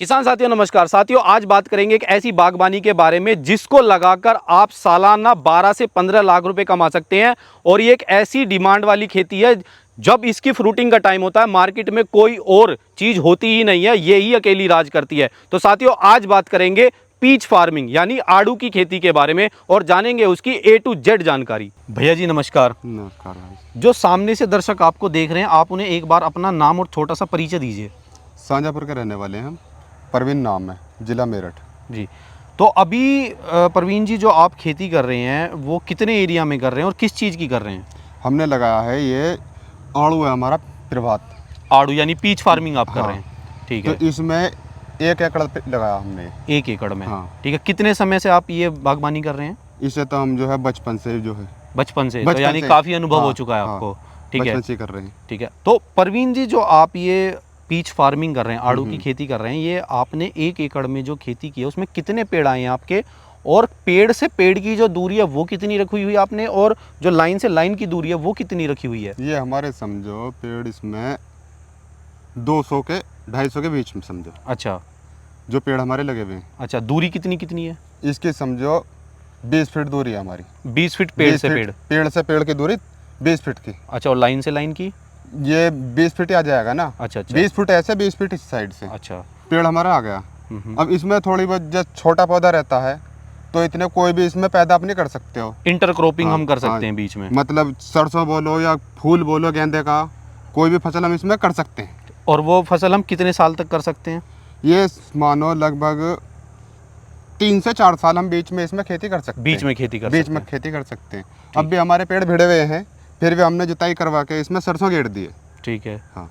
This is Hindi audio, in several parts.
किसान साथियों नमस्कार। साथियों आज बात करेंगे एक ऐसी बागबानी के बारे में जिसको लगाकर आप सालाना 12 से 15 लाख रुपए कमा सकते हैं। और ये एक ऐसी डिमांड वाली खेती है, जब इसकी फ्रूटिंग का टाइम होता है मार्केट में कोई और चीज होती ही नहीं है, ये ही अकेली राज करती है। तो साथियों आज बात करेंगे पीच फार्मिंग यानी आड़ू की खेती के बारे में और जानेंगे उसकी A to Z जानकारी। भैया जी नमस्कार। नमस्कार भाई। जो सामने से दर्शक आपको देख रहे हैं, आप उन्हें एक बार अपना नाम और छोटा सा परिचय दीजिए। सांजापुर के रहने वाले हैं हम। परवीन नाम है, जिला मेरठ जी। तो अभी प्रवीण जी जो आप खेती कर रहे हैं वो कितने एरिया में कर रहे हैं और किस चीज़ की कर रहे हैं? हमने लगाया है, ये आड़ू है हमारा प्रभात। आड़ू यानी पीच फार्मिंग आप कर हाँ। रहे हैं, ठीक तो है। इसमें 1 एकड़ पे लगाया हमने। 1 एकड़ में, हाँ। ठीक है। कितने समय से आप ये बागबानी कर रहे हैं? इसे तो हम जो है बचपन से जो है बचपन से? तो बचपन यानी से। काफ़ी अनुभव हो हाँ, चुका है हाँ, आपको, ठीक है। बचपन से कर रहे हैं। ठीक है। तो प्रवीण जी जो आप ये पीच फार्मिंग कर रहे हैं, आड़ू की खेती कर रहे हैं, ये आपने 1 एकड़ में जो खेती की है उसमें कितने पेड़ आए हैं आपके? और पेड़ से पेड़ की जो दूरी है वो कितनी रखी हुई है आपने? और जो लाइन से लाइन की दूरी है वो कितनी रखी हुई है? ये हमारे समझो पेड़ इसमें 200 के 250 के बीच में समझो। अच्छा जो पेड़ हमारे लगे हुए हैं, अच्छा। दूरी कितनी कितनी है? इसकी समझो 20 फीट दूरी है हमारी। 20 फीट पेड़ 20 से फीट, पेड़? पेड़ से पेड़ की दूरी 20 फीट की। अच्छा। और लाइन से लाइन की? ये 20 फीट आ जाएगा ना। अच्छा अच्छा 20 फुट ऐसे, 20 फीट इस साइड से अच्छा। पेड़ हमारा आ गया। हम्म। अब इसमें थोड़ी बहुत जब छोटा पौधा रहता है तो इतने कोई भी इसमें पैदा आप नहीं कर सकते हो। इंटरक्रॉपिंग हाँ, हम कर सकते हाँ। हैं बीच में? मतलब सरसों बोलो या फूल बोलो गेंदे का, कोई भी फसल हम इसमें कर सकते हैं। और वो फसल हम कितने साल तक कर सकते हैं? ये मानो लगभग 3 से 4 साल हम बीच में इसमें खेती कर सकते हैं। बीच में खेती कर बीच सकते में हैं। खेती कर सकते हैं। अब भी हमारे पेड़ भिड़े हुए हैं, फिर भी हमने जुताई करवा के इसमें सरसों गेड़ दिए। ठीक है। हाँ।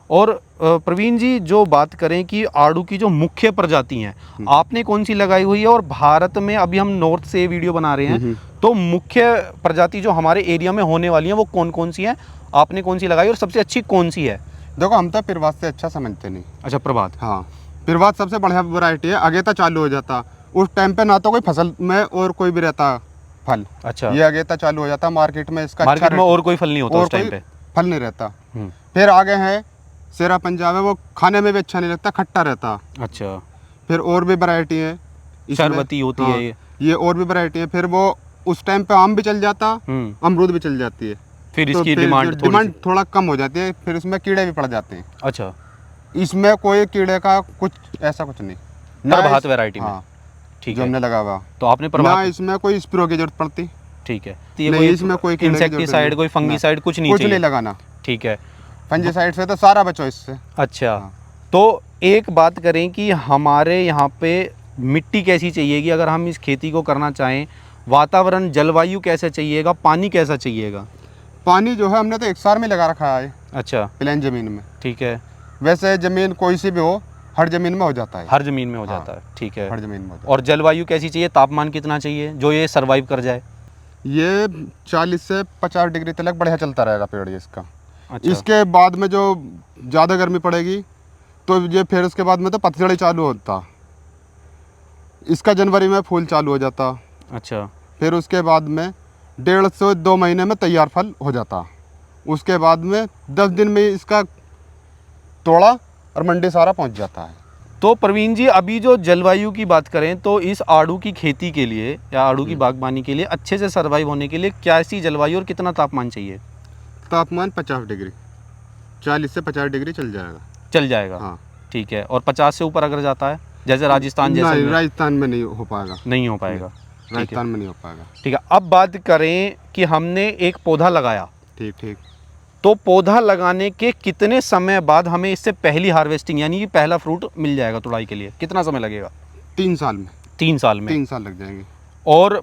और प्रवीण जी जो बात करें कि आड़ू की जो मुख्य प्रजाति हैं आपने कौन सी लगाई हुई है? और भारत में अभी हम नॉर्थ से वीडियो बना रहे हैं, तो मुख्य प्रजाति जो हमारे एरिया में होने वाली हैं वो कौन कौन सी हैं? आपने कौन सी लगाई और सबसे अच्छी कौन सी है? देखो हम तो प्रभात से अच्छा समझते नहीं। अच्छा प्रभात। हाँ, प्रभात सबसे बढ़िया वैरायटी है। अगेता चालू हो जाता उस टाइम पे, ना तो कोई फसल में और कोई भी रहता फल। अच्छा। ये अगेता चालू हो जाता मार्केट में, इसका मार्केट अच्छा में और कोई फल नहीं होता और उस टाइम कोई पे? फल नहीं रहता। फिर आगे है शेरा पंजाब है, वो खाने में भी अच्छा नहीं लगता, खट्टा रहता। अच्छा। फिर और भी वैरायटी है इसमें। शरबती होती हाँ, है ये और भी वैरायटी है। फिर वो उस टाइम पे आम भी चल जाता, अमरूद भी चल जाती है। फिर तो इसकी फिर डिमांड थोड़ा कम हो जाती है, फिर इसमें कीड़े भी पड़ जाते हैं। अच्छा। इसमें कोई कीड़े का कुछ ऐसा कुछ नहीं। प्रभात वैरायटी में? हाँ, ठीक जो है। हमने लगा हुआ। तो आपने ना प्रभात, इसमें कोई स्प्रे की जरूरत पड़ती। ठीक है। नहीं, इसमें कोई कीड़े की जरूरत इंसेक्टिसाइड, नहीं। कोई फंगीसाइड कुछ नहीं कुछ चाहिए? नहीं लगाना। ठीक है। फंजीसाइड से तो सारा बचो इससे। अच्छा। हाँ। तो एक बात करें कि हमारे यहाँ पे मिट्टी कैसी चाहिएगी अगर हम इस खेती को करना चाहें? वातावरण, जलवायु कैसे चाहिएगा? पानी कैसा चाहिएगा? पानी जो है हमने तो 1 साल में लगा रखा है। अच्छा। प्लेन जमीन में। ठीक है। वैसे जमीन कोई सी भी हो, हर जमीन में हो जाता है। हर जमीन में हो हाँ। जाता है, ठीक है। हर जमीन में हो जाता और जलवायु कैसी चाहिए? तापमान कितना चाहिए जो ये सर्वाइव कर जाए? है। ये 40 से 50 डिग्री तक बढ़िया चलता रहेगा पेड़ ये इसका। अच्छा। इसके बाद में जो ज़्यादा गर्मी पड़ेगी तो ये फिर उसके बाद में तो पतझड़ चालू होता। इसका जनवरी में फूल चालू हो जाता। अच्छा। फिर उसके बाद में 1.5 से 2 महीने में तैयार फल हो जाता। उसके बाद में 10 दिन में इसका तोड़ा और मंडी सारा पहुंच जाता है। तो प्रवीण जी अभी जो जलवायु की बात करें तो इस आड़ू की खेती के लिए या आड़ू की बागबानी के लिए अच्छे से सर्वाइव होने के लिए क्या ऐसी जलवायु और कितना तापमान चाहिए? तापमान 50 डिग्री, 40 से 50 डिग्री चल जाएगा। चल जाएगा? हाँ। ठीक है। और 50 से ऊपर अगर जाता है जैसे राजस्थान जैसे नहीं, में? राजस्थान में नहीं हो पाएगा। नहीं हो पाएगा। ठीक है। राजस्थान में नहीं हो पाएगा। ठीक है। अब बात करें कि हमने एक पौधा लगाया, ठीक ठीक। तो पौधा लगाने के कितने समय बाद हमें इससे पहली हार्वेस्टिंग यानी कि पहला फ्रूट मिल जाएगा तुड़ाई के लिए? कितना समय लगेगा? 3 साल में। 3 साल में? 3 साल लग जाएंगे। और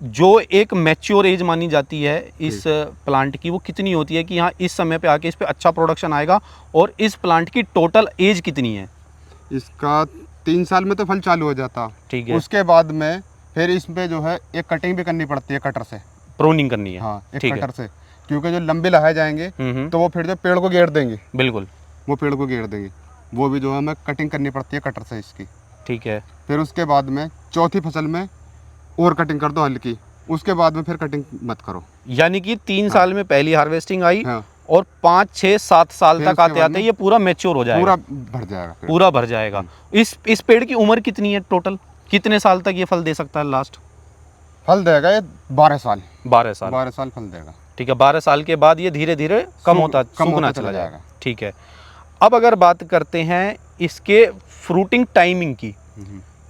जो एक मैच्योर एज मानी जाती है इस प्लांट की वो कितनी होती है कि हाँ इस समय पे आके इस पे अच्छा प्रोडक्शन आएगा? और इस प्लांट की टोटल एज कितनी है? इसका 3 साल में तो फल चालू हो जाता। ठीक है। उसके बाद में फिर इस पे जो है एक कटिंग भी करनी पड़ती है, कटर से। प्रूनिंग करनी है? हाँ, एक ठीक कटर है। से, क्योंकि जो लंबे लहाए जाएंगे तो वो फिर जो पेड़ को घेर देंगे। बिल्कुल। वो पेड़ को घेर देंगे, वो भी जो है हमें कटिंग करनी पड़ती है कटर से इसकी। ठीक है। फिर उसके बाद में चौथी फसल में और कटिंग कर दो हल्की, उसके बाद में फिर कटिंग मत करो। यानी कि 3 साल में पहली हार्वेस्टिंग आई। हाँ। और 5, 6, 7 साल फिर तक उसके आते बाद आते में ये पूरा मैच्योर हो जाएगा, पूरा भर जाएगा पेड़। पूरा भर जाएगा। इस पेड़ की उम्र कितनी है टोटल, कितने साल तक ये फल दे सकता है लास्ट? फल देगा ये 12 साल, 12 साल। 12 साल फल देगा। ठीक है, 12 साल के बाद ये धीरे धीरे सूखना चला जाएगा। ठीक है, अब अगर बात करते हैं इसके फ्रूटिंग टाइमिंग की,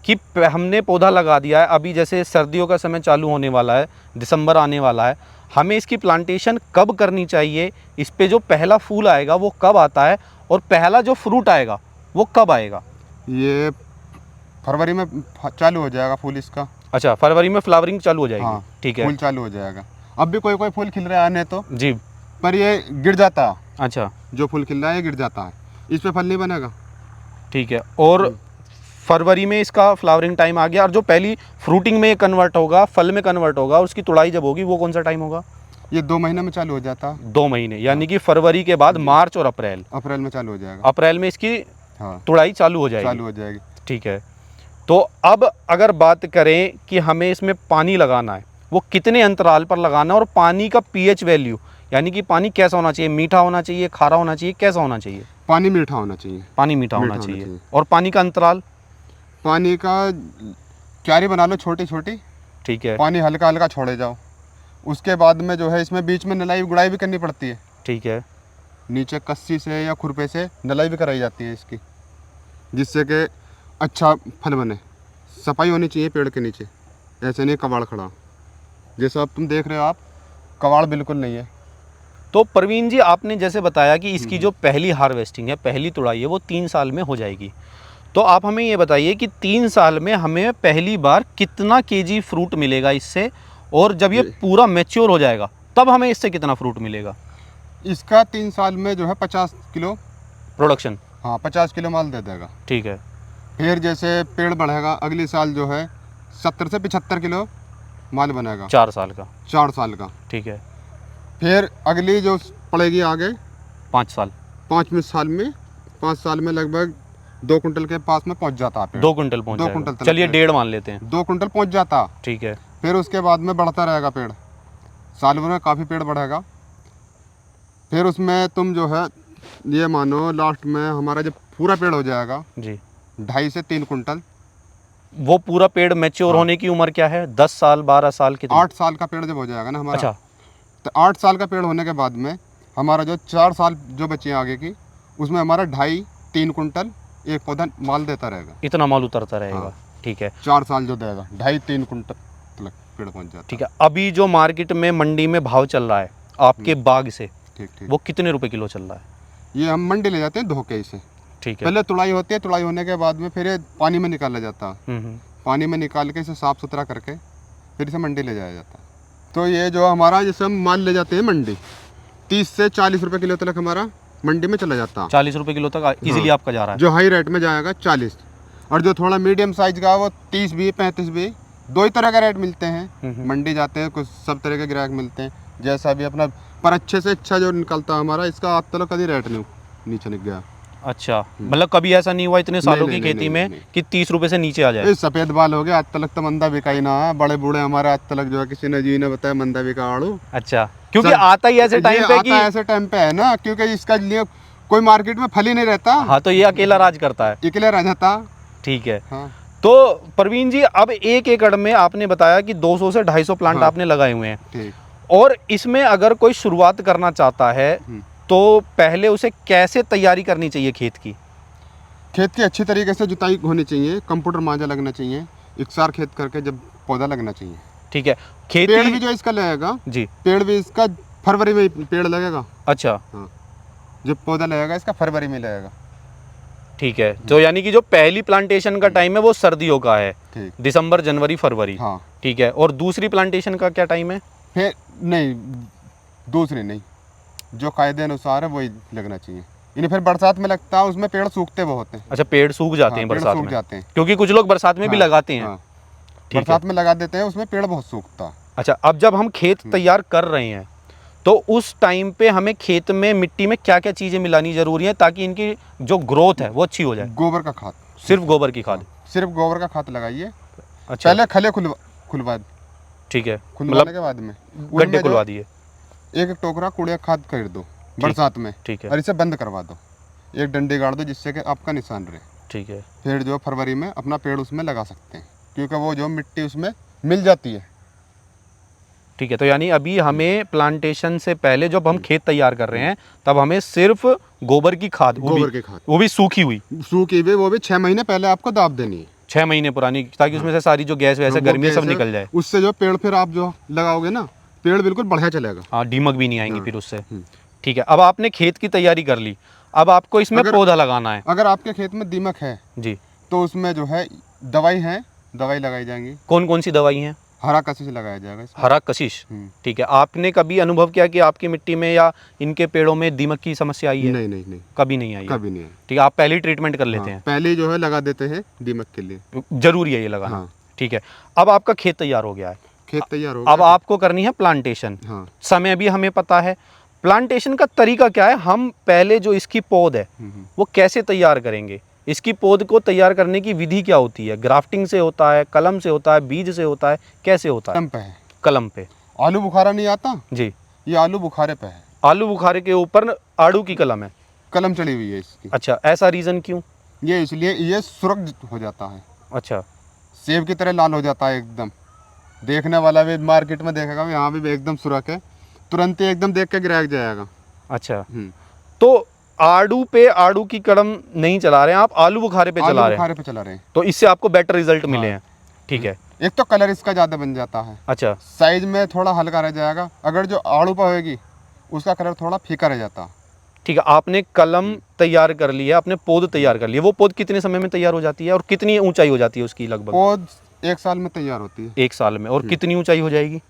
कि हमने पौधा लगा दिया है, अभी जैसे सर्दियों का समय चालू होने वाला है, दिसंबर आने वाला है, हमें इसकी प्लांटेशन कब करनी चाहिए, इस पे जो पहला फूल आएगा वो कब आता है, और पहला जो फ्रूट आएगा वो कब आएगा? ये फरवरी में चालू हो जाएगा फूल इसका। अच्छा, फरवरी में फ्लावरिंग चालू हो जाएगी। हाँ, ठीक है, फूल चालू हो जाएगा। अब भी कोई कोई फूल खिल रहा है आने तो जी। पर ये गिर जाता है, अच्छा, जो फूल खिल रहा है ये गिर जाता है, इस पे फल नहीं बनेगा। ठीक है, और फरवरी में इसका फ्लावरिंग टाइम आ गया, और जो पहली फ्रूटिंग में कन्वर्ट होगा, फल में कन्वर्ट होगा, उसकी तुड़ाई जब होगी वो कौन सा टाइम होगा? ये 2 महीने में चालू हो जाता, 2 महीने, यानी कि फरवरी के बाद मार्च और अप्रैल, अप्रैल में चालू हो जाएगा। अप्रैल में इसकी हाँ, तुड़ाई चालू हो जाएगी। चालू हो जाएगी। ठीक है, तो अब अगर बात करें कि हमें इसमें पानी लगाना है, वो कितने अंतराल पर लगाना है, और पानी का पीएच वैल्यू, यानी कि पानी कैसा होना चाहिए, मीठा होना चाहिए, खारा होना चाहिए, कैसा होना चाहिए? पानी मीठा होना चाहिए। पानी मीठा होना चाहिए। और पानी का अंतराल? पानी का क्यारी बना लो छोटी छोटी, ठीक है, पानी हल्का हल्का छोड़े जाओ। उसके बाद में जो है इसमें बीच में नलाई गुड़ाई भी करनी पड़ती है। ठीक है, नीचे कस्सी से या खुरपे से नलाई भी कराई जाती है इसकी, जिससे कि अच्छा फल बने। सफाई होनी चाहिए पेड़ के नीचे, ऐसे नहीं कबाड़ खड़ा, जैसा अब तुम देख रहे हो आप, कबाड़ बिल्कुल नहीं है। तो प्रवीण जी, आपने जैसे बताया कि इसकी जो पहली हार्वेस्टिंग है, पहली तुड़ाई है, वो 3 साल में हो जाएगी। तो आप हमें ये बताइए कि 3 साल में हमें पहली बार कितना केजी फ्रूट मिलेगा इससे, और जब ये पूरा मैच्योर हो जाएगा तब हमें इससे कितना फ्रूट मिलेगा? इसका 3 साल में जो है 50 किलो प्रोडक्शन। हाँ, 50 किलो माल दे देगा। ठीक है, फिर जैसे पेड़ बढ़ेगा अगले साल जो है 70 से 75 किलो माल बनेगा, 4 साल का। 4 साल का। ठीक है, फिर अगली जो पड़ेगी आगे 5 साल, 5 साल में लगभग 2 कुंटल के पास में पहुंच जाता है। 2 कुंटल पहुंच 2 जाएगा। कुंटल तक चलिए पेड़। 1.5 मान लेते हैं। 2 कुंटल पहुंच जाता। ठीक है, फिर उसके बाद में बढ़ता रहेगा पेड़, साल भर में काफ़ी पेड़ बढ़ेगा। फिर उसमें तुम जो है ये मानो लास्ट में हमारा जब पूरा पेड़ हो जाएगा जी, 2.5 से 3 कुंटल। वो पूरा पेड़ मैच्योर होने की उम्र क्या है? 10 साल, 12 साल, कितनी? 8 साल का पेड़ जब हो जाएगा ना हमारा, अच्छा, तो 8 साल का पेड़ होने के बाद में हमारा जो 4 साल जो बचे आगे की, उसमें हमारा 2.5-3 कुंटल एक पौधा माल देता रहेगा। इतना माल उतरता रहेगा। हाँ। ठीक है, 4 साल जो देगा 2.5-3 कुंटल तक पेड़ पहुंच जाता। ठीक है। अभी जो मार्केट में मंडी में भाव चल रहा है आपके बाग से, ठीक ठीक। वो कितने रुपए किलो चल रहा है? ये हम मंडी ले जाते हैं धोके इसे। ठीक है, पहले तुड़ाई होती है, तुड़ाई होने के बाद में फिर ये पानी में निकाला जाता है। पानी में निकाल के इसे साफ़ सुथरा करके फिर इसे मंडी ले जाया जाता है। तो ये जो हमारा जैसे हम माल ले जाते हैं मंडी, 30 से 40 रुपए किलो तक हमारा मंडी में चला जाता है। 40 रुपए किलो तक इजीली आपका जा रहा है। जो हाई रेट में जाएगा 40, और जो थोड़ा मीडियम साइज का वो 30 भी 35 भी, 2 ही तरह का रेट मिलते हैं। मंडी जाते हैं कुछ सब तरह के ग्राहक मिलते हैं, जैसा भी अपना, पर अच्छे से अच्छा जो निकलता है हमारा, इसका आज तक कभी रेट नहीं नीचे निक गया। अच्छा, मतलब कभी ऐसा नहीं हुआ इतने सालों की खेती में नहीं। कि 30 रुपए से नीचे आ जाए? ये सफेद बाल हो गया, आज तक तो मंदा बिका ही ना है। बड़े बूढ़े हमारे आज तक जो है किसी ने जी ने बताया मंदा बिका आड़ू। अच्छा, क्योंकि आता ही ऐसे टाइम पे कि ऐसे टाइम पे है ना, क्योंकि इसका लिए कोई मार्केट में फल ही नहीं रहता। हाँ, तो ये अकेला राज करता है। अकेले रह जाता। ठीक है। हाँ। तो प्रवीण जी, अब 1 एकड़ में आपने बताया कि 200 से 250 प्लांट हाँ। आपने लगाए हुए हैं। ठीक। और इसमें अगर कोई शुरुआत करना चाहता है तो पहले उसे कैसे तैयारी करनी चाहिए खेत की? खेत की अच्छी तरीके से जुताई होनी चाहिए, कंप्यूटर मांझा लगना चाहिए, इकसार खेत करके जब पौधा लगना चाहिए। ठीक है। खेती पेड़ भी जो इसका लगेगा जी, पेड़ भी इसका फरवरी में पेड़ लगेगा। अच्छा, हाँ, जो पौधा लगेगा इसका फरवरी में लगेगा। ठीक है। तो यानी कि जो पहली प्लांटेशन का टाइम है वो सर्दियों का है, ठीक। दिसंबर, जनवरी, फरवरी। हाँ। ठीक है। और दूसरी प्लांटेशन का क्या टाइम है? फिर नहीं, दूसरी नहीं, जो कायदे अनुसार है वही लगना चाहिए। इन्हें फिर बरसात में लगता है, उसमें पेड़ सूखते बहुत हैं। अच्छा, पेड़ सूख जाते हैं पेड़ बरसात सूख में? जाते हैं, क्योंकि कुछ लोग बरसात में भी लगाते हैं। ठीक है। बरसात में लगा देते हैं, उसमें पेड़ बहुत सूखता है। अच्छा, अब जब हम खेत तैयार कर रहे हैं तो उस टाइम पे हमें खेत में, मिट्टी में क्या क्या चीज़ें मिलानी जरूरी है ताकि इनकी जो ग्रोथ है वो अच्छी हो जाए? गोबर का खाद, सिर्फ गोबर की खाद? सिर्फ गोबर का खाद लगाइए। अच्छा, पहले खले खुलवा, ठीक है, खुलवाने के बाद में गड्ढे खुलवा दिए। एक टोकरा कूड़े खाद कर दो बरसात में, ठीक है, और इसे बंद करवा दो, एक डंडी गाड़ दो जिससे कि आपका निशान रहे। ठीक है, फिर जो फरवरी में अपना पेड़ उसमें लगा सकते हैं, क्योंकि वो जो मिट्टी उसमें मिल जाती है। ठीक है। तो यानी अभी हमें प्लांटेशन से पहले जब हम खेत तैयार कर रहे हैं तब हमें सिर्फ गोबर की खाद, गोबर की खाद, वो भी सूखी हुई, वो भी 6 महीने पहले आपको दाब देनी है, 6 महीने पुरानी, ताकि उसमें से सारी जो गैस वैसे वो गर्मी गैस सब है, निकल जाए। उससे जो पेड़ फिर आप जो लगाओगे ना, पेड़ बिल्कुल बढ़िया चलेगा। हाँ, दीमक भी नहीं आएंगी फिर उससे। ठीक है, अब आपने खेत की तैयारी कर ली, अब आपको इसमें पौधा लगाना है। अगर आपके खेत में दीमक है जी, तो उसमें जो है दवाई लगाई जाएंगी। कौन कौन सी दवाई है? हरा कशिश लगाया जाएगा इसमें। हरा कशिश, ठीक है। आपने कभी अनुभव किया कि आपकी मिट्टी में या इनके पेड़ों में दीमक की समस्या आई है? नहीं नहीं नहीं, कभी नहीं आई है? कभी नहीं है। ठीक है, आप पहले ही ट्रीटमेंट कर लेते हैं? पहले जो है लगा देते हैं दीमक के लिए, जरूरी है ये लगाना। हाँ। ठीक है, अब आपका खेत तैयार हो गया है, खेत तैयार हो अब गया। आपको करनी है प्लांटेशन। हाँ। समय भी हमें पता है, प्लांटेशन का तरीका क्या है? हम पहले जो इसकी पौध है वो कैसे तैयार करेंगे? इसकी पौध को तैयार करने की विधि क्या होती है? ग्राफ्टिंग से होता है, कलम से होता है, बीज से होता है, कैसे होता है? कलम पे है। कलम पे। आलू बुखारा नहीं आता जी, ये आलू बुखारे पे है। आलू बुखारे के ऊपर आड़ू की कलम है। कलम चढ़ी हुई है इसकी। अच्छा, ऐसा रीज़न क्यों? ये इसलिए ये सुरक्षित हो जाता है, अच्छा, सेब की तरह लाल हो जाता है एकदम। देखने वाला भी मार्केट में देखेगा यहाँ भी एकदम सुरख है, तुरंत ही एकदम देख के गिराक जाएगा। अच्छा। तो आड़ू पे आड़ू की कलम नहीं चला रहे हैं आप, आलू बुखारे पे चला रहे हैं। बुखारे पे चला रहे हैं, तो इससे आपको बेटर रिजल्ट मिले हैं। ठीक है। एक तो कलर इसका ज़्यादा बन जाता है, अच्छा, साइज में थोड़ा हल्का रह जाएगा। अगर जो आड़ू पर होगी उसका कलर थोड़ा फीका रह जाता। ठीक है, आपने कलम तैयार कर ली है, आपने पौध तैयार कर लिया, वो पौध कितने समय में तैयार हो जाती है और कितनी ऊंचाई हो जाती है उसकी? लगभग पौध 1 साल में तैयार होती है। 1 साल में। और कितनी ऊंचाई हो जाएगी?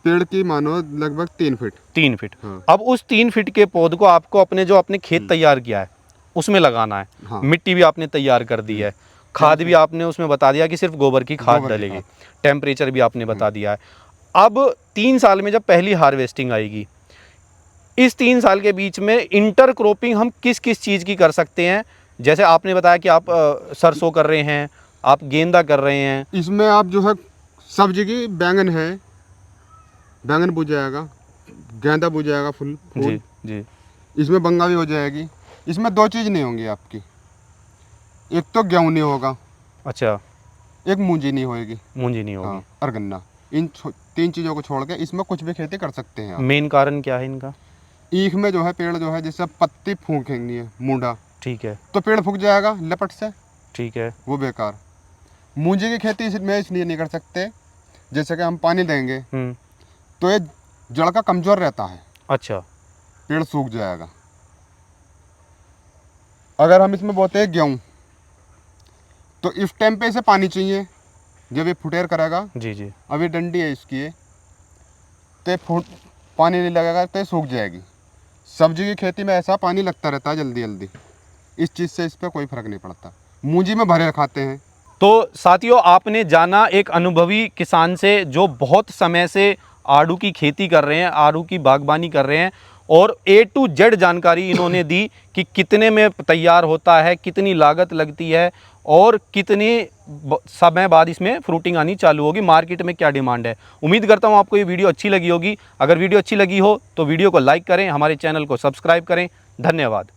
पेड़ की मानो लगभग 3 फीट। 3 फीट। हाँ। अब उस 3 फीट के पौध को आपको अपने खेत तैयार किया है उसमें लगाना है। हाँ। मिट्टी भी आपने तैयार कर दी है, खाद भी आपने उसमें बता दिया कि सिर्फ गोबर की खाद डलेगी, टेम्परेचर भी आपने बता दिया है। अब 3 साल में जब पहली हार्वेस्टिंग आएगी, इस 3 साल के बीच में इंटर क्रॉपिंग हम किस किस चीज़ की कर सकते हैं? जैसे आपने बताया कि आप सरसों कर रहे हैं, आप गेंदा कर रहे हैं। इसमें आप जो है सब्जी की बैंगन है, बैंगन बुझ जाएगा, गेंदा बुझ जाएगा, फूल। जी जी। इसमें बंगा भी हो जाएगी। इसमें 2 चीज़ नहीं होंगी आपकी, एक तो गेहूँ नहीं होगा। अच्छा। एक मूंजी नहीं होगी। मूंजी नहीं होगी। हाँ, और गन्ना। इन 3 चीज़ों को छोड़ के इसमें कुछ भी खेती कर सकते हैं आप। मेन कारण क्या है इनका? ईख में जो है पेड़ जो है जैसे पत्ती फूकेंगी है मुंडा, ठीक है, तो पेड़ फूक जाएगा लपट से, ठीक है, वो बेकार। मूंजी की खेती इसमें इसलिए नहीं कर सकते, जैसे कि हम पानी देंगे तो ये जड़ का कमज़ोर रहता है। अच्छा। पेड़ सूख जाएगा। अगर हम इसमें बोते हैं गेहूँ, तो इस टाइम पे इसे पानी चाहिए जब ये फुटेर करेगा। जी जी। अभी डंडी है इसकी ये, तो ये पानी नहीं लगेगा तो ये सूख जाएगी। सब्जी की खेती में ऐसा पानी लगता रहता है जल्दी जल्दी, इस चीज़ से इस पर कोई फ़र्क नहीं पड़ता। मूंजी में भरे खाते हैं। तो साथियों, आपने जाना एक अनुभवी किसान से जो बहुत समय से आड़ू की खेती कर रहे हैं, आड़ू की बागबानी कर रहे हैं, और A to Z जानकारी इन्होंने दी कि कितने में तैयार होता है, कितनी लागत लगती है और कितने समय बाद इसमें फ्रूटिंग आनी चालू होगी, मार्केट में क्या डिमांड है। उम्मीद करता हूँ आपको ये वीडियो अच्छी लगी होगी। अगर वीडियो अच्छी लगी हो तो वीडियो को लाइक करें, हमारे चैनल को सब्सक्राइब करें। धन्यवाद।